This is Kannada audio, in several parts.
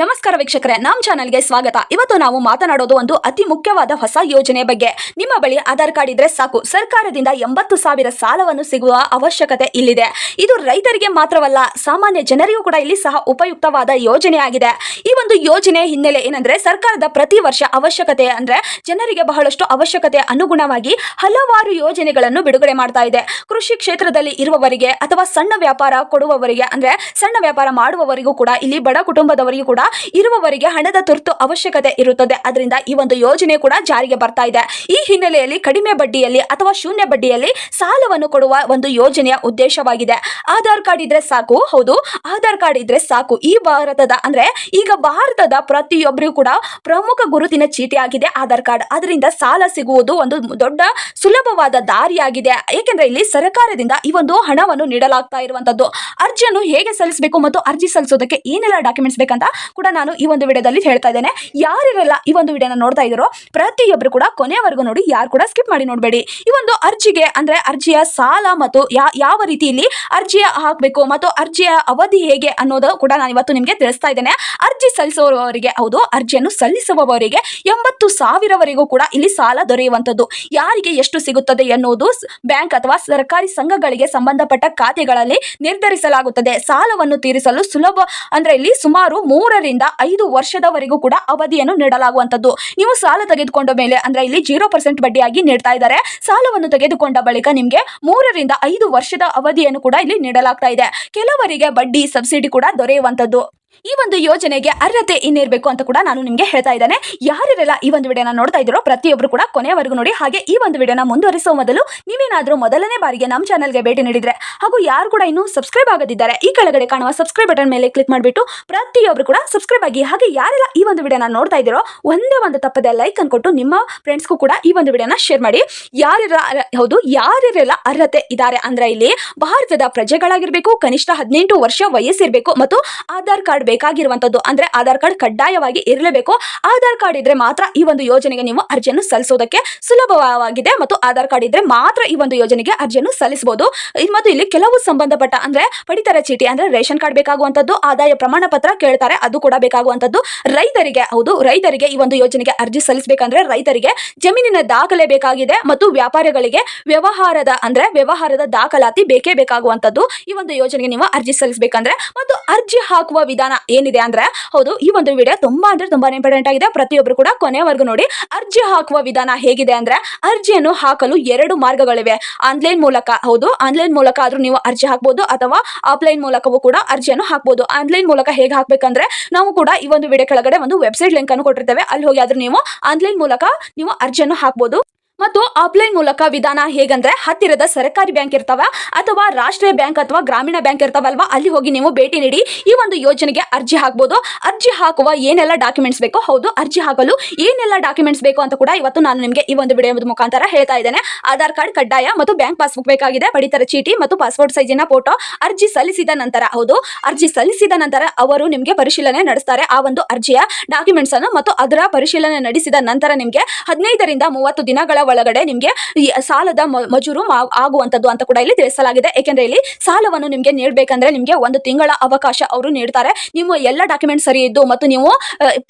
ನಮಸ್ಕಾರ ವೀಕ್ಷಕರೇ, ನಮ್ಮ ಚಾನಲ್ಗೆ ಸ್ವಾಗತ. ಇವತ್ತು ನಾವು ಮಾತನಾಡೋದು ಒಂದು ಅತಿ ಮುಖ್ಯವಾದ ಹೊಸ ಯೋಜನೆ ಬಗ್ಗೆ. ನಿಮ್ಮ ಬಳಿ ಆಧಾರ್ ಕಾರ್ಡ್ ಇದ್ರೆ ಸಾಕು, ಸರ್ಕಾರದಿಂದ 80,000 ಸಾಲವನ್ನು ಸಿಗುವ ಅವಶ್ಯಕತೆ ಇಲ್ಲಿದೆ. ಇದು ರೈತರಿಗೆ ಮಾತ್ರವಲ್ಲ, ಸಾಮಾನ್ಯ ಜನರಿಗೂ ಕೂಡ ಇಲ್ಲಿ ಸಹ ಉಪಯುಕ್ತವಾದ ಯೋಜನೆ ಆಗಿದೆ. ಈ ಒಂದು ಯೋಜನೆ ಹಿನ್ನೆಲೆ ಏನಂದ್ರೆ, ಸರ್ಕಾರದ ಪ್ರತಿ ವರ್ಷ ಅವಶ್ಯಕತೆ ಅಂದ್ರೆ ಜನರಿಗೆ ಬಹಳಷ್ಟು ಅವಶ್ಯಕತೆ ಅನುಗುಣವಾಗಿ ಹಲವಾರು ಯೋಜನೆಗಳನ್ನು ಬಿಡುಗಡೆ ಮಾಡ್ತಾ ಇದೆ. ಕೃಷಿ ಕ್ಷೇತ್ರದಲ್ಲಿ ಇರುವವರಿಗೆ ಅಥವಾ ಸಣ್ಣ ವ್ಯಾಪಾರ ಕೊಡುವವರಿಗೆ ಅಂದ್ರೆ ಸಣ್ಣ ವ್ಯಾಪಾರ ಮಾಡುವವರಿಗೂ ಕೂಡ, ಇಲ್ಲಿ ಬಡ ಕುಟುಂಬದವರಿಗೂ ಕೂಡ ಇರುವವರಿಗೆ ಹಣದ ತುರ್ತು ಅವಶ್ಯಕತೆ ಇರುತ್ತದೆ. ಅದರಿಂದ ಈ ಒಂದು ಯೋಜನೆ ಕೂಡ ಜಾರಿಗೆ ಬರ್ತಾ ಇದೆ. ಈ ಹಿನ್ನೆಲೆಯಲ್ಲಿ ಕಡಿಮೆ ಬಡ್ಡಿಯಲ್ಲಿ ಅಥವಾ ಶೂನ್ಯ ಬಡ್ಡಿಯಲ್ಲಿ ಸಾಲವನ್ನು ಕೊಡುವ ಒಂದು ಯೋಜನೆಯ ಉದ್ದೇಶವಾಗಿದೆ. ಆಧಾರ್ ಕಾರ್ಡ್ ಇದ್ರೆ ಸಾಕು. ಹೌದು, ಆಧಾರ್ ಕಾರ್ಡ್ ಇದ್ರೆ ಸಾಕು. ಈ ಭಾರತದ ಅಂದ್ರೆ ಈಗ ಭಾರತದ ಪ್ರತಿಯೊಬ್ಬರಿಗೂ ಕೂಡ ಪ್ರಮುಖ ಗುರುತಿನ ಚೀಟಿ ಆಗಿದೆ ಆಧಾರ್ ಕಾರ್ಡ್. ಅದರಿಂದ ಸಾಲ ಸಿಗುವುದು ಒಂದು ದೊಡ್ಡ ಸುಲಭವಾದ ದಾರಿಯಾಗಿದೆ. ಏಕೆಂದ್ರೆ ಇಲ್ಲಿ ಸರ್ಕಾರದಿಂದ ಈ ಒಂದು ಹಣವನ್ನು ನೀಡಲಾಗ್ತಾ ಇರುವಂತದ್ದು. ಅರ್ಜಿಯನ್ನು ಹೇಗೆ ಸಲ್ಲಿಸಬೇಕು ಮತ್ತು ಅರ್ಜಿ ಸಲ್ಲಿಸೋದಕ್ಕೆ ಏನೆಲ್ಲ ಡಾಕ್ಯುಮೆಂಟ್ಸ್ ಬೇಕಂತ ಕೂಡ ನಾನು ಈ ಒಂದು ವಿಡಿಯೋದಲ್ಲಿ ಹೇಳ್ತಾ ಇದ್ದೇನೆ. ಯಾರೆಲ್ಲ ಈ ಒಂದು ವಿಡಿಯೋನ ನೋಡ್ತಾ ಇದ್ದೀರೋ ಪ್ರತಿಯೊಬ್ಬರು ಕೂಡ ಕೊನೆಯವರೆಗೂ ನೋಡಿ, ಯಾರು ಕೂಡ ಸ್ಕಿಪ್ ಮಾಡಿ ನೋಡಬೇಡಿ. ಈ ಒಂದು ಅರ್ಜಿಗೆ ಅಂದ್ರೆ ಅರ್ಜಿಯ ಸಾಲ ಮತ್ತು ಯಾವ ರೀತಿಯಲ್ಲಿ ಅರ್ಜಿಯ ಹಾಕಬೇಕು ಮತ್ತು ಅರ್ಜಿಯ ಅವಧಿ ಹೇಗೆ ಅನ್ನೋದು ಕೂಡ ನಾನು ಇವತ್ತು ನಿಮಗೆ ತಿಳಿಸ್ತಾ ಇದ್ದೇನೆ. ಅರ್ಜಿ ಸಲ್ಲಿಸುವವರಿಗೆ, ಹೌದು, ಅರ್ಜಿಯನ್ನು ಸಲ್ಲಿಸುವವರಿಗೆ 80,000ವರೆಗೂ ಕೂಡ ಇಲ್ಲಿ ಸಾಲ ದೊರೆಯುವಂತದ್ದು. ಯಾರಿಗೆ ಎಷ್ಟು ಸಿಗುತ್ತದೆ ಎನ್ನುವುದು ಬ್ಯಾಂಕ್ ಅಥವಾ ಸರ್ಕಾರಿ ಸಂಘಗಳಿಗೆ ಸಂಬಂಧಪಟ್ಟ ಖಾತೆಗಳಲ್ಲಿ ನಿರ್ಧರಿಸಲಾಗುತ್ತದೆ. ಸಾಲವನ್ನು ತೀರಿಸಲು ಸುಲಭ ಅಂದ್ರೆ ಇಲ್ಲಿ ಸುಮಾರು 3 ರಿಂದ 5 ವರ್ಷದವರೆಗೂ ಕೂಡ ಅವಧಿಯನ್ನು ನೀಡಲಾಗುವಂತದ್ದು. ನೀವು ಸಾಲ ತೆಗೆದುಕೊಂಡ ಮೇಲೆ ಅಂದ್ರೆ ಇಲ್ಲಿ 0% ಬಡ್ಡಿಯಾಗಿ ನೀಡ್ತಾ ಇದ್ದಾರೆ. ಸಾಲವನ್ನು ತೆಗೆದುಕೊಂಡ ಬಳಿಕ ನಿಮಗೆ 3 ರಿಂದ 5 ವರ್ಷದ ಅವಧಿಯನ್ನು ಕೂಡ ಇಲ್ಲಿ ನೀಡಲಾಗ್ತಾ ಇದೆ. ಕೆಲವರಿಗೆ ಬಡ್ಡಿ ಸಬ್ಸಿಡಿ ಕೂಡ ದೊರೆಯುವಂತದ್ದು. ಈ ಒಂದು ಯೋಜನೆಗೆ ಅರ್ಹತೆ ಏನಿರಬೇಕು ಅಂತ ಕೂಡ ನಾನು ನಿಮಗೆ ಹೇಳ್ತಾ ಇದ್ದೇನೆ. ಯಾರೆಲ್ಲ ಈ ಒಂದು ವಿಡಿಯೋನ ನೋಡ್ತಾ ಇದ್ದೀರೋ ಪ್ರತಿಯೊಬ್ಬರು ಕೂಡ ಕೊನೆಯವರೆಗೂ ನೋಡಿ. ಹಾಗೆ ಈ ಒಂದು ವಿಡಿಯೋನ ಮುಂದುವರಿಸುವ ಮೊದಲು ನೀವೇನಾದ್ರೂ ಮೊದಲನೇ ಬಾರಿಗೆ ನಮ್ಮ ಚಾನಲ್ಗೆ ಭೇಟಿ ನೀಡಿದ್ರೆ ಹಾಗೂ ಯಾರು ಕೂಡ ಇನ್ನೂ ಸಬ್ಸ್ಕ್ರೈಬ್ ಆಗದಿದ್ದಾರೆ, ಈ ಕೆಳಗಡೆ ಕಾಣುವ ಸಬ್ಸ್ಕ್ರೈಬ್ ಬಟನ್ ಮೇಲೆ ಕ್ಲಿಕ್ ಮಾಡಿಬಿಟ್ಟು ಪ್ರತಿಯೊಬ್ಬರು ಕೂಡ ಸಬ್ಸ್ಕ್ರೈಬ್ ಆಗಿ. ಹಾಗೆ ಯಾರೆಲ್ಲ ಈ ಒಂದು ವಿಡಿಯೋನ ನೋಡ್ತಾ ಇದ್ದೀರೋ ಒಂದೇ ಒಂದು ತಪ್ಪದೆ ಲೈಕ್ ಅನ್ಕೊಟ್ಟು ನಿಮ್ಮ ಫ್ರೆಂಡ್ಸ್ಗೂ ಕೂಡ ಈ ಒಂದು ವಿಡಿಯೋನ ಶೇರ್ ಮಾಡಿ. ಯಾರೆಲ್ಲ ಅರ್ಹತೆ ಇದ್ದಾರೆ ಅಂದ್ರೆ ಇಲ್ಲಿ ಭಾರತದ ಪ್ರಜೆಗಳಾಗಿರ್ಬೇಕು, ಕನಿಷ್ಠ 18 ವರ್ಷ ವಯಸ್ಸಿರಬೇಕು ಮತ್ತು ಆಧಾರ್ ಕಾರ್ಡ್ ಬೇಕಾಗಿರುವಂತದ್ದು. ಅಂದ್ರೆ ಆಧಾರ್ ಕಾರ್ಡ್ ಕಡ್ಡಾಯವಾಗಿ ಇರಲೇಬೇಕು. ಆಧಾರ್ ಕಾರ್ಡ್ ಇದ್ರೆ ಮಾತ್ರ ಈ ಒಂದು ಯೋಜನೆಗೆ ನೀವು ಅರ್ಜಿಯನ್ನು ಸಲ್ಲಿಸೋದಕ್ಕೆ ಸುಲಭವಾಗಿದೆ ಮತ್ತು ಆಧಾರ್ ಕಾರ್ಡ್ ಇದ್ರೆ ಮಾತ್ರ ಈ ಒಂದು ಯೋಜನೆಗೆ ಅರ್ಜಿಯನ್ನು ಸಲ್ಲಿಸಬಹುದು. ಮತ್ತು ಇಲ್ಲಿ ಕೆಲವು ಸಂಬಂಧಪಟ್ಟ ಅಂದ್ರೆ ಪಡಿತರ ಚೀಟಿ ಅಂದ್ರೆ ರೇಷನ್ ಕಾರ್ಡ್ ಬೇಕಾಗುವಂತದ್ದು, ಆದಾಯ ಪ್ರಮಾಣ ಪತ್ರ ಕೇಳ್ತಾರೆ, ಅದು ಕೂಡ ಬೇಕಾಗುವಂತದ್ದು. ರೈತರಿಗೆ, ಹೌದು, ರೈತರಿಗೆ ಈ ಒಂದು ಯೋಜನೆಗೆ ಅರ್ಜಿ ಸಲ್ಲಿಸಬೇಕಂದ್ರೆ ರೈತರಿಗೆ ಜಮೀನಿನ ದಾಖಲೆ ಬೇಕಾಗಿದೆ ಮತ್ತು ವ್ಯಾಪಾರಿಗಳಿಗೆ ವ್ಯವಹಾರದ ದಾಖಲಾತಿ ಬೇಕೇ ಬೇಕಾಗುವಂತದ್ದು. ಈ ಒಂದು ಯೋಜನೆಗೆ ನೀವು ಅರ್ಜಿ ಸಲ್ಲಿಸಬೇಕಂದ್ರೆ ಮತ್ತು ಅರ್ಜಿ ಹಾಕುವ ವಿಧಾನ ಏನಿದೆ ಅಂದ್ರೆ, ಹೌದು, ಈ ಒಂದು ವಿಡಿಯೋ ತುಂಬಾ ಇಂಪಾರ್ಟೆಂಟ್ ಆಗಿದೆ. ಪ್ರತಿಯೊಬ್ಬರು ಕೂಡ ಕೊನೆಯವರೆಗೂ ನೋಡಿ. ಅರ್ಜಿ ಹಾಕುವ ವಿಧಾನ ಹೇಗಿದೆ ಅಂದ್ರೆ, ಅರ್ಜಿಯನ್ನು ಹಾಕಲು 2 ಮಾರ್ಗಗಳಿವೆ. ಆನ್ಲೈನ್ ಮೂಲಕ, ಹೌದು, ಆನ್ಲೈನ್ ಮೂಲಕ ಆದ್ರೂ ನೀವು ಅರ್ಜಿ ಹಾಕಬಹುದು ಅಥವಾ ಆಫ್ಲೈನ್ ಮೂಲಕವೂ ಕೂಡ ಅರ್ಜಿಯನ್ನು ಹಾಕಬಹುದು. ಆನ್ಲೈನ್ ಮೂಲಕ ಹೇಗೆ ಹಾಕಬೇಕಂದ್ರೆ, ನಾವು ಕೂಡ ಈ ಒಂದು ವಿಡಿಯೋ ಕೆಳಗಡೆ ಒಂದು ವೆಬ್ಸೈಟ್ ಲಿಂಕ್ ಅನ್ನು ಕೊಟ್ಟಿರ್ತೇವೆ. ಅಲ್ಲಿ ಹೋಗಿ ಆದ್ರೂ ನೀವು ಆನ್ಲೈನ್ ಮೂಲಕ ನೀವು ಅರ್ಜಿಯನ್ನು ಹಾಕಬಹುದು. ಮತ್ತು ಆಫ್ಲೈನ್ ಮೂಲಕ ವಿಧಾನ ಹೇಗಂದ್ರೆ, ಹತ್ತಿರದ ಸರ್ಕಾರಿ ಬ್ಯಾಂಕ್ ಇರ್ತಾವ ಅಥವಾ ರಾಷ್ಟ್ರೀಯ ಬ್ಯಾಂಕ್ ಅಥವಾ ಗ್ರಾಮೀಣ ಬ್ಯಾಂಕ್ ಇರ್ತಾವಲ್ವಾ, ಅಲ್ಲಿ ಹೋಗಿ ನೀವು ಭೇಟಿ ನೀಡಿ ಈ ಒಂದು ಯೋಜನೆಗೆ ಅರ್ಜಿ ಹಾಕಬಹುದು. ಅರ್ಜಿ ಹಾಕುವ ಏನೆಲ್ಲ ಡಾಕ್ಯುಮೆಂಟ್ಸ್ ಬೇಕು, ಹೌದು, ಅರ್ಜಿ ಹಾಕಲು ಏನೆಲ್ಲ ಡಾಕ್ಯುಮೆಂಟ್ಸ್ ಬೇಕು ಅಂತ ಕೂಡ ಇವತ್ತು ನಾನು ನಿಮಗೆ ಈ ಒಂದು ವಿಡಿಯೋ ಮುಖಾಂತರ ಹೇಳ್ತಾ ಇದ್ದೇನೆ. ಆಧಾರ್ ಕಾರ್ಡ್ ಕಡ್ಡಾಯ ಮತ್ತು ಬ್ಯಾಂಕ್ ಪಾಸ್ಬುಕ್ ಬೇಕಾಗಿದೆ, ಪಡಿತರ ಚೀಟಿ ಮತ್ತು ಪಾಸ್ಪೋರ್ಟ್ ಸೈಜಿನ ಫೋಟೋ. ಅರ್ಜಿ ಸಲ್ಲಿಸಿದ ನಂತರ, ಹೌದು, ಅರ್ಜಿ ಸಲ್ಲಿಸಿದ ನಂತರ ಅವರು ನಿಮಗೆ ಪರಿಶೀಲನೆ ನಡೆಸ್ತಾರೆ ಆ ಒಂದು ಅರ್ಜಿಯ ಡಾಕ್ಯುಮೆಂಟ್ಸ್ ಅನ್ನು. ಮತ್ತು ಅದರ ಪರಿಶೀಲನೆ ನಡೆಸಿದ ನಂತರ ನಿಮಗೆ 15 ರಿಂದ 30 ದಿನಗಳ ಒಳಗಡೆ ನಿಮಗೆ ಸಾಲದ ಮಂಜೂರು ಆಗುವಂತದ್ದು ಅಂತ ಕೂಡ ಇಲ್ಲಿ ತಿಳಿಸಲಾಗಿದೆ. ಏಕೆಂದ್ರೆ ಇಲ್ಲಿ ಸಾಲವನ್ನು ನಿಮಗೆ ನೀಡಬೇಕಂದ್ರೆ ನಿಮಗೆ 1 ತಿಂಗಳ ಅವಕಾಶ ಅವರು ನೀಡ್ತಾರೆ. ನೀವು ಎಲ್ಲ ಡಾಕ್ಯುಮೆಂಟ್ ಸರಿ ಇದ್ದು ಮತ್ತು ನೀವು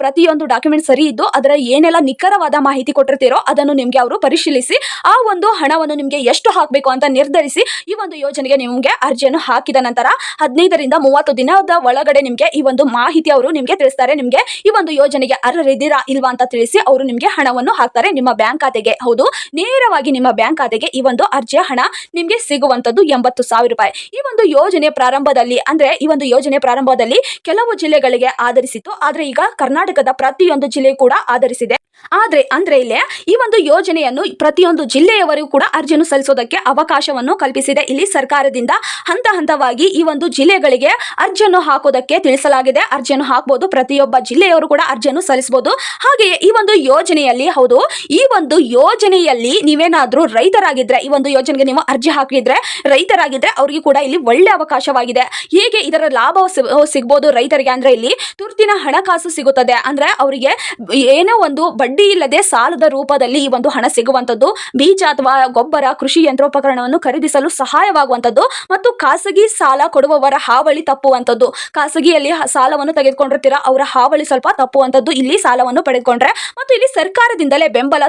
ಪ್ರತಿಯೊಂದು ಡಾಕ್ಯುಮೆಂಟ್ ಸರಿ ಇದ್ದು ಅದರ ಏನೆಲ್ಲ ನಿಖರವಾದ ಮಾಹಿತಿ ಕೊಟ್ಟಿರ್ತೀರೋ ಅದನ್ನು ನಿಮಗೆ ಅವರು ಪರಿಶೀಲಿಸಿ ಆ ಒಂದು ಹಣವನ್ನು ನಿಮಗೆ ಎಷ್ಟು ಹಾಕಬೇಕು ಅಂತ ನಿರ್ಧರಿಸಿ ಈ ಒಂದು ಯೋಜನೆಗೆ ನಿಮಗೆ ಅರ್ಜಿಯನ್ನು ಹಾಕಿದ ನಂತರ 15 ರಿಂದ 30 ದಿನದ ಒಳಗಡೆ ನಿಮಗೆ ಈ ಒಂದು ಮಾಹಿತಿ ಅವರು ನಿಮಗೆ ತಿಳಿಸ್ತಾರೆ. ನಿಮಗೆ ಈ ಒಂದು ಯೋಜನೆಗೆ ಅರ್ಹರಿದ್ದೀರಾ ಇಲ್ವಾ ಅಂತ ತಿಳಿಸಿ ಅವರು ನಿಮಗೆ ಹಣವನ್ನು ಹಾಕ್ತಾರೆ ನಿಮ್ಮ ಬ್ಯಾಂಕ್ ಖಾತೆಗೆ. ಹೌದು, ನೇರವಾಗಿ ನಿಮ್ಮ ಬ್ಯಾಂಕ್ ಖಾತೆಗೆ ಈ ಒಂದು ಅರ್ಜಿಯ ಹಣ ನಿಮಗೆ ಸಿಗುವಂತದ್ದು 80,000 ರೂಪಾಯಿ. ಈ ಒಂದು ಯೋಜನೆ ಪ್ರಾರಂಭದಲ್ಲಿ ಕೆಲವು ಜಿಲ್ಲೆಗಳಿಗೆ ಆಧರಿಸಿತ್ತು. ಆದ್ರೆ ಈಗ ಕರ್ನಾಟಕದ ಪ್ರತಿಯೊಂದು ಜಿಲ್ಲೆ ಕೂಡ ಆಧರಿಸಿದೆ. ಅಂದ್ರೆ ಇಲ್ಲಿ ಈ ಒಂದು ಯೋಜನೆಯನ್ನು ಪ್ರತಿಯೊಂದು ಜಿಲ್ಲೆಯವರೆಗೂ ಕೂಡ ಅರ್ಜಿಯನ್ನು ಸಲ್ಲಿಸೋದಕ್ಕೆ ಅವಕಾಶವನ್ನು ಕಲ್ಪಿಸಿದೆ. ಇಲ್ಲಿ ಸರ್ಕಾರದಿಂದ ಹಂತವಾಗಿ ಈ ಒಂದು ಜಿಲ್ಲೆಗಳಿಗೆ ಅರ್ಜಿಯನ್ನು ಹಾಕೋದಕ್ಕೆ ತಿಳಿಸಲಾಗಿದೆ. ಅರ್ಜಿಯನ್ನು ಹಾಕಬಹುದು, ಪ್ರತಿಯೊಬ್ಬ ಜಿಲ್ಲೆಯವರು ಕೂಡ ಅರ್ಜಿಯನ್ನು ಸಲ್ಲಿಸಬಹುದು. ಹಾಗೆಯೇ ಈ ಒಂದು ಯೋಜನೆಯಲ್ಲಿ, ಹೌದು, ಈ ಒಂದು ಯೋಜನೆ ಯೋಜನೆಯಲ್ಲಿ ನೀವೇನಾದ್ರೂ ರೈತರಾಗಿದ್ರೆ ಈ ಒಂದು ಯೋಜನೆಗೆ ನೀವು ಅರ್ಜಿ ಹಾಕಿದ್ರೆ ರೈತರಾಗಿದ್ರೆ ಅವ್ರಿಗೆ ಕೂಡ ಇಲ್ಲಿ ಒಳ್ಳೆ ಅವಕಾಶವಾಗಿದೆ. ಹೇಗೆ ಇದರ ಲಾಭ ಸಿಗ್ಬೋದು ರೈತರಿಗೆ ಅಂದ್ರೆ ಇಲ್ಲಿ ತುರ್ತಿನ ಹಣಕಾಸು ಸಿಗುತ್ತದೆ. ಅಂದ್ರೆ ಅವರಿಗೆ ಏನೋ ಒಂದು ಬಡ್ಡಿ ಇಲ್ಲದೆ ಸಾಲದ ರೂಪದಲ್ಲಿ ಈ ಒಂದು ಹಣ ಸಿಗುವಂತದ್ದು, ಬೀಜ ಅಥವಾ ಗೊಬ್ಬರ, ಕೃಷಿ ಯಂತ್ರೋಪಕರಣವನ್ನು ಖರೀದಿಸಲು ಸಹಾಯವಾಗುವಂತದ್ದು ಮತ್ತು ಖಾಸಗಿ ಸಾಲ ಕೊಡುವವರ ಹಾವಳಿ ತಪ್ಪುವಂತದ್ದು. ಖಾಸಗಿಯಲ್ಲಿ ಸಾಲವನ್ನು ತೆಗೆದುಕೊಂಡಿರ್ತೀರಾ, ಅವರ ಹಾವಳಿ ಸ್ವಲ್ಪ ತಪ್ಪುವಂತದ್ದು ಇಲ್ಲಿ ಸಾಲವನ್ನು ಪಡೆದುಕೊಂಡ್ರೆ. ಮತ್ತು ಇಲ್ಲಿ ಸರ್ಕಾರದಿಂದಲೇ ಬೆಂಬಲ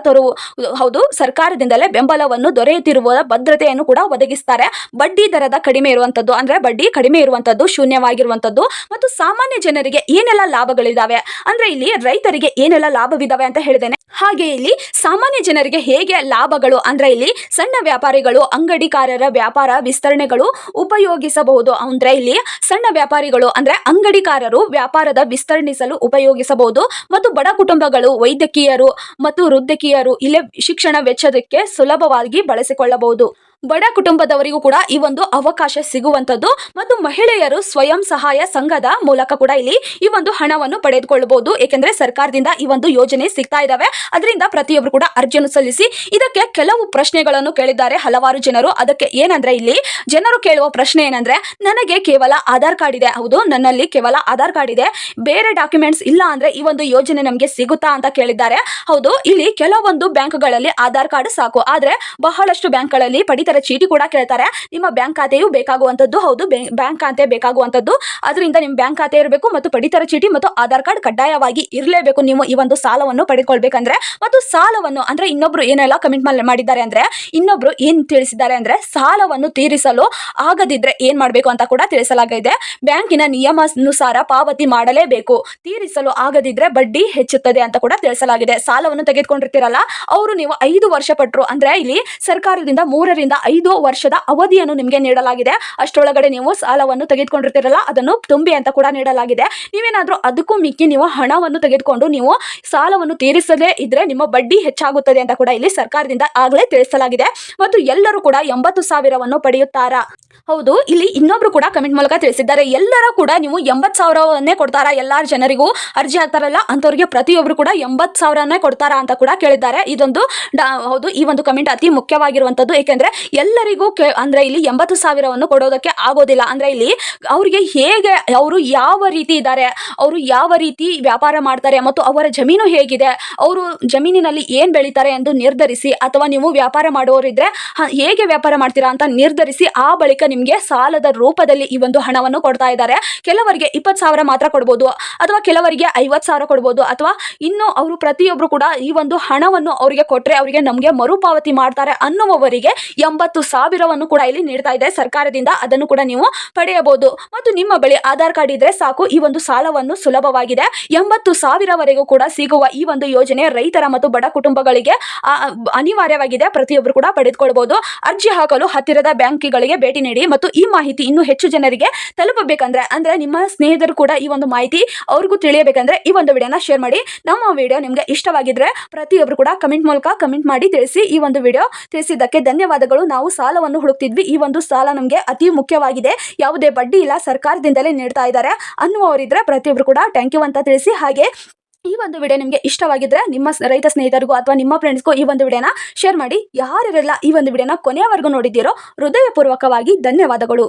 ಹೌದು, ಸರ್ಕಾರದಿಂದಲೇ ಬೆಂಬಲವನ್ನು ದೊರೆಯುತ್ತಿರುವ ಭದ್ರತೆಯನ್ನು ಕೂಡ ಒದಗಿಸ್ತಾರೆ. ಬಡ್ಡಿ ದರದ ಕಡಿಮೆ ಇರುವಂತದ್ದು, ಅಂದ್ರೆ ಬಡ್ಡಿ ಕಡಿಮೆ ಇರುವಂತದ್ದು, ಶೂನ್ಯವಾಗಿರುವಂತದ್ದು ಮತ್ತು ಸಾಮಾನ್ಯ ಜನರಿಗೆ ಏನೆಲ್ಲ ಲಾಭಗಳಿದಾವೆ ಅಂದ್ರೆ ಇಲ್ಲಿ ರೈತರಿಗೆ ಏನೆಲ್ಲ ಲಾಭವಿದಾವೆ ಅಂತ ಹೇಳಿದ್ದೇನೆ. ಹಾಗೆ ಇಲ್ಲಿ ಸಾಮಾನ್ಯ ಜನರಿಗೆ ಹೇಗೆ ಲಾಭಗಳು ಅಂದ್ರೆ ಇಲ್ಲಿ ಸಣ್ಣ ವ್ಯಾಪಾರಿಗಳು, ಅಂಗಡಿಕಾರರ ವ್ಯಾಪಾರ ವಿಸ್ತರಣೆಗಳು ಉಪಯೋಗಿಸಬಹುದು. ಅಂದ್ರೆ ಇಲ್ಲಿ ಸಣ್ಣ ವ್ಯಾಪಾರಿಗಳು ಅಂದ್ರೆ ಅಂಗಡಿಕಾರರು ವ್ಯಾಪಾರದ ವಿಸ್ತರಿಸಲು ಉಪಯೋಗಿಸಬಹುದು ಮತ್ತು ಬಡ ಕುಟುಂಬಗಳು, ವೈದ್ಯಕೀಯರು ಮತ್ತು ವೃದ್ಧಕೀಯರು ಇಲ್ಲಿ ಶಿಕ್ಷಣ ವೆಚ್ಚದಕ್ಕೆ ಸುಲಭವಾಗಿ ಬಳಸಿಕೊಳ್ಳಬಹುದು. ಬಡ ಕುಟುಂಬದವರಿಗೂ ಕೂಡ ಈ ಒಂದು ಅವಕಾಶ ಸಿಗುವಂತದ್ದು ಮತ್ತು ಮಹಿಳೆಯರು ಸ್ವಯಂ ಸಹಾಯ ಸಂಘದ ಮೂಲಕ ಕೂಡ ಇಲ್ಲಿ ಈ ಒಂದು ಹಣವನ್ನು ಪಡೆದುಕೊಳ್ಳಬಹುದು. ಏಕೆಂದ್ರೆ ಸರ್ಕಾರದಿಂದ ಈ ಒಂದು ಯೋಜನೆ ಸಿಗ್ತಾ ಇದಾವೆ. ಅದರಿಂದ ಪ್ರತಿಯೊಬ್ಬರು ಕೂಡ ಅರ್ಜಿಯನ್ನು ಸಲ್ಲಿಸಿ. ಇದಕ್ಕೆ ಕೆಲವು ಪ್ರಶ್ನೆಗಳನ್ನು ಕೇಳಿದ್ದಾರೆ ಹಲವಾರು ಜನರು. ಅದಕ್ಕೆ ಏನಂದ್ರೆ ಇಲ್ಲಿ ಜನರು ಕೇಳುವ ಪ್ರಶ್ನೆ ಏನಂದ್ರೆ, ನನಗೆ ಕೇವಲ ಆಧಾರ್ ಕಾರ್ಡ್ ಇದೆ, ಹೌದು ನನ್ನಲ್ಲಿ ಕೇವಲ ಆಧಾರ್ ಕಾರ್ಡ್ ಇದೆ, ಬೇರೆ ಡಾಕ್ಯುಮೆಂಟ್ಸ್ ಇಲ್ಲ ಅಂದ್ರೆ ಈ ಒಂದು ಯೋಜನೆ ನಮಗೆ ಸಿಗುತ್ತಾ ಅಂತ ಕೇಳಿದ್ದಾರೆ. ಹೌದು, ಇಲ್ಲಿ ಕೆಲವೊಂದು ಬ್ಯಾಂಕ್ಗಳಲ್ಲಿ ಆಧಾರ್ ಕಾರ್ಡ್ ಸಾಕು, ಆದ್ರೆ ಬಹಳಷ್ಟು ಬ್ಯಾಂಕ್ಗಳಲ್ಲಿ ಪಡಿತರ ಚೀಟಿ ಕೂಡ ಕೇಳ್ತಾರೆ. ನಿಮ್ಮ ಬ್ಯಾಂಕ್ ಖಾತೆಯು ಬೇಕಾಗುವಂತದ್ದು, ಹೌದು ಬ್ಯಾಂಕ್ ಖಾತೆ ಬೇಕಾಗುವಂತದ್ದು. ಅದರಿಂದ ನಿಮ್ಮ ಬ್ಯಾಂಕ್ ಖಾತೆ ಇರಬೇಕು ಮತ್ತು ಪಡಿತರ ಚೀಟಿ ಮತ್ತು ಆಧಾರ್ ಕಾರ್ಡ್ ಕಡ್ಡಾಯವಾಗಿ ಇರಲೇಬೇಕು ನೀವು ಈ ಒಂದು ಸಾಲವನ್ನು ಪಡೆದುಕೊಳ್ಬೇಕಂದ್ರೆ. ಮತ್ತು ಸಾಲವನ್ನು ಅಂದ್ರೆ ಇನ್ನೊಬ್ರು ಏನೆಲ್ಲ ಕಮೆಂಟ್ ಮಾಡಿದ್ದಾರೆ ಅಂದ್ರೆ, ಇನ್ನೊಬ್ರು ಏನ್ ತಿಳಿಸಿದ್ದಾರೆ ಅಂದ್ರೆ ಸಾಲವನ್ನು ತೀರಿಸಲು ಆಗದಿದ್ರೆ ಏನ್ ಮಾಡ್ಬೇಕು ಅಂತ ಕೂಡ ತಿಳಿಸಲಾಗಿದೆ. ಬ್ಯಾಂಕಿನ ನಿಯಮಾನುಸಾರ ಪಾವತಿ ಮಾಡಲೇಬೇಕು, ತೀರಿಸಲು ಆಗದಿದ್ರೆ ಬಡ್ಡಿ ಹೆಚ್ಚುತ್ತದೆ ಅಂತ ಕೂಡ ತಿಳಿಸಲಾಗಿದೆ. ಸಾಲವನ್ನು ತೆಗೆದುಕೊಂಡಿರ್ತೀರಲ್ಲ ಅವರು ನೀವು 5 ವರ್ಷ ಪಟ್ಟರು ಅಂದ್ರೆ ಇಲ್ಲಿ ಸರ್ಕಾರದಿಂದ 3 ರಿಂದ 5 ವರ್ಷದ ಅವಧಿಯನ್ನು ನಿಮಗೆ ನೀಡಲಾಗಿದೆ. ಅಷ್ಟರೊಳಗಡೆ ನೀವು ಸಾಲವನ್ನು ತೆಗೆದುಕೊಂಡಿರ್ತೀರಲ್ಲ ಅದನ್ನು ತುಂಬಿ ಅಂತ ಕೂಡ ನೀಡಲಾಗಿದೆ. ನೀವೇನಾದ್ರೂ ಅದಕ್ಕೂ ಮಿಕ್ಕಿ ನೀವು ಹಣವನ್ನು ತೆಗೆದುಕೊಂಡು ನೀವು ಸಾಲವನ್ನು ತೀರಿಸದೇ ಇದ್ರೆ ನಿಮ್ಮ ಬಡ್ಡಿ ಹೆಚ್ಚಾಗುತ್ತದೆ ಅಂತ ಕೂಡ ಇಲ್ಲಿ ಸರ್ಕಾರದಿಂದ ಆಗಲೇ ತಿಳಿಸಲಾಗಿದೆ. ಮತ್ತು ಎಲ್ಲರೂ ಕೂಡ 80,000ವನ್ನು ಪಡೆಯುತ್ತಾರಾ? ಹೌದು, ಇಲ್ಲಿ ಇನ್ನೊಬ್ರು ಕೂಡ ಕಮೆಂಟ್ ಮೂಲಕ ತಿಳಿಸಿದ್ದಾರೆ. ಎಲ್ಲರೂ ಕೂಡ ನೀವು 80,000ವನ್ನೇ ಕೊಡ್ತಾರಾ? ಎಲ್ಲಾರ ಜನರಿಗೂ ಅರ್ಜಿ ಹಾಕ್ತಾರಲ್ಲ ಅಂತವ್ರಿಗೆ ಪ್ರತಿಯೊಬ್ರು ಕೂಡ 80,000ನೇ ಕೊಡ್ತಾರಾ ಅಂತ ಕೂಡ ಕೇಳಿದ್ದಾರೆ. ಇದೊಂದು ಹೌದು, ಈ ಒಂದು ಕಮೆಂಟ್ ಅತಿ ಮುಖ್ಯವಾಗಿರುವಂತದ್ದು. ಏಕೆಂದ್ರೆ ಎಲ್ಲರಿಗೂ ಅಂದ್ರೆ ಇಲ್ಲಿ 80,000ವನ್ನು ಕೊಡೋದಕ್ಕೆ ಆಗೋದಿಲ್ಲ. ಅಂದ್ರೆ ಇಲ್ಲಿ ಅವರಿಗೆ ಹೇಗೆ, ಅವರು ಯಾವ ರೀತಿ ಇದ್ದಾರೆ, ಅವರು ಯಾವ ರೀತಿ ವ್ಯಾಪಾರ ಮಾಡ್ತಾರೆ ಮತ್ತು ಅವರ ಜಮೀನು ಹೇಗಿದೆ, ಅವರು ಜಮೀನಿನಲ್ಲಿ ಏನ್ ಬೆಳೀತಾರೆ ಎಂದು ನಿರ್ಧರಿಸಿ, ಅಥವಾ ನೀವು ವ್ಯಾಪಾರ ಮಾಡುವವರಿದ್ರೆ ಹೇಗೆ ವ್ಯಾಪಾರ ಮಾಡ್ತೀರಾ ಅಂತ ನಿರ್ಧರಿಸಿ ಆ ಬಳಿಕ ನಿಮ್ಗೆ ಸಾಲದ ರೂಪದಲ್ಲಿ ಈ ಒಂದು ಹಣವನ್ನು ಕೊಡ್ತಾ ಇದ್ದಾರೆ. ಕೆಲವರಿಗೆ 20,000 ಮಾತ್ರ ಕೊಡ್ಬೋದು, ಅಥವಾ ಕೆಲವರಿಗೆ 50,000 ಕೊಡ್ಬೋದು, ಅಥವಾ ಇನ್ನು ಅವರು ಪ್ರತಿಯೊಬ್ರು ಕೂಡ ಈ ಒಂದು ಹಣವನ್ನು ಅವರಿಗೆ ಕೊಟ್ರೆ ಅವರಿಗೆ ನಮ್ಗೆ ಮರುಪಾವತಿ ಮಾಡ್ತಾರೆ ಅನ್ನುವವರಿಗೆ 80,000ವನ್ನು ಕೂಡ ಇಲ್ಲಿ ನೀಡ್ತಾ ಇದೆ ಸರ್ಕಾರದಿಂದ. ಅದನ್ನು ಕೂಡ ನೀವು ಪಡೆಯಬಹುದು. ಮತ್ತು ನಿಮ್ಮ ಬಳಿ ಆಧಾರ್ ಕಾರ್ಡ್ ಇದ್ರೆ ಸಾಕು, ಈ ಒಂದು ಸಾಲವನ್ನು ಸುಲಭವಾಗಿದೆ. 80,000ವರೆಗೂ ಕೂಡ ಸಿಗುವ ಈ ಒಂದು ಯೋಜನೆ ರೈತರ ಮತ್ತು ಬಡ ಕುಟುಂಬಗಳಿಗೆ ಅನಿವಾರ್ಯವಾಗಿದೆ. ಪ್ರತಿಯೊಬ್ಬರು ಕೂಡ ಪಡೆದುಕೊಳ್ಳಬಹುದು. ಅರ್ಜಿ ಹಾಕಲು ಹತ್ತಿರದ ಬ್ಯಾಂಕ್ಗಳಿಗೆ ಭೇಟಿ ನೀಡಿ. ಮತ್ತು ಈ ಮಾಹಿತಿ ಇನ್ನೂ ಹೆಚ್ಚು ಜನರಿಗೆ ತಲುಪಬೇಕಂದ್ರೆ ಅಂದ್ರೆ ನಿಮ್ಮ ಸ್ನೇಹಿತರು ಕೂಡ ಈ ಒಂದು ಮಾಹಿತಿ ಅವ್ರಿಗೂ ತಿಳಿಯಬೇಕಂದ್ರೆ ಈ ಒಂದು ವಿಡಿಯೋನ ಶೇರ್ ಮಾಡಿ. ನಮ್ಮ ವಿಡಿಯೋ ನಿಮ್ಗೆ ಇಷ್ಟವಾಗಿದ್ರೆ ಪ್ರತಿಯೊಬ್ಬರು ಕೂಡ ಕಮೆಂಟ್ ಮೂಲಕ ಕಮೆಂಟ್ ಮಾಡಿ ತಿಳಿಸಿ. ಈ ಒಂದು ವಿಡಿಯೋ ತಿಳಿಸಿದ್ದಕ್ಕೆ ಧನ್ಯವಾದಗಳು. ನಾವು ಸಾಲವನ್ನು ಹುಡುಕ್ತಿದ್ವಿ, ಈ ಒಂದು ಸಾಲ ನಮಗೆ ಅತಿ ಮುಖ್ಯವಾಗಿದೆ, ಯಾವುದೇ ಬಡ್ಡಿ ಇಲ್ಲ, ಸರ್ಕಾರದಿಂದಲೇ ನೀಡ್ತಾ ಇದ್ದಾರೆ ಅನ್ನುವವರಿದ್ರೆ ಪ್ರತಿಯೊಬ್ಬರು ಕೂಡ ಥ್ಯಾಂಕ್ ಯು ಅಂತ ತಿಳಿಸಿ. ಹಾಗೆ ಈ ಒಂದು ವಿಡಿಯೋ ನಿಮಗೆ ಇಷ್ಟವಾಗಿದ್ರೆ ನಿಮ್ಮ ರೈತ ಸ್ನೇಹಿತರಿಗೂ ಅಥವಾ ನಿಮ್ಮ ಫ್ರೆಂಡ್ಸ್ಗೂ ಈ ಒಂದು ವಿಡಿಯೋನ ಶೇರ್ ಮಾಡಿ. ಯಾರೆಲ್ಲ ಈ ಒಂದು ವಿಡಿಯೋನ ಕೊನೆಯವರೆಗೂ ನೋಡಿದ್ದೀರೋ ಹೃದಯಪೂರ್ವಕವಾಗಿ ಧನ್ಯವಾದಗಳು.